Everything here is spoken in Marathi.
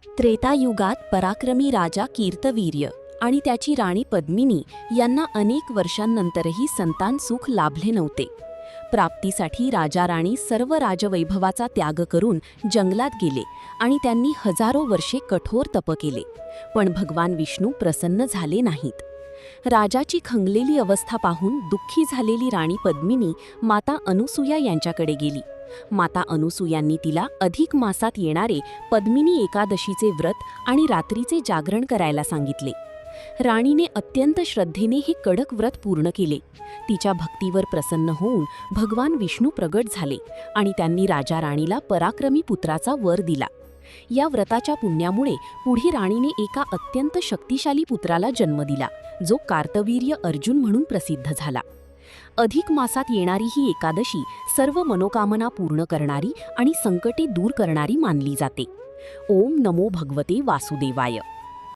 त्रेतायुगात पराक्रमी राजा कीर्तवीर्य आणि त्याची राणी पद्मिनी यांना अनेक वर्षांनंतरही संतान सुख लाभले नव्हते. प्राप्तीसाठी राजा राणी सर्व राजवैभवाचा त्याग करून जंगलात गेले आणि त्यांनी हजारो वर्षे कठोर तप केले, पण भगवान विष्णू प्रसन्न झाले नाहीत. राजाची खंगलेली अवस्था पाहून दुःखी झालेली राणी पद्मिनी माता अनुसूया यांच्याकडे गेली. माता अनुसूयांनी तिला अधिक मासात येणारे पद्मिनी एकादशीचे व्रत आणि रात्रीचे जागरण करायला सांगितले. राणीने अत्यंत श्रद्धेने हे कडक व्रत पूर्ण केले. तिच्या भक्तीवर प्रसन्न होऊन भगवान विष्णू प्रगट झाले आणि त्यांनी राजा राणीला पराक्रमी पुत्राचा वर दिला. या व्रताच्या पुण्यामुळे पुढे राणीने एका अत्यंत शक्तिशाली पुत्राला जन्म दिला, जो कार्तवीर्य अर्जुन म्हणून प्रसिद्ध झाला. अधिक मासात येणारी ही एकादशी सर्व मनोकामना पूर्ण करणारी आणि संकटे दूर करणारी मानली जाते. ओम नमो भगवते वासुदेवाय.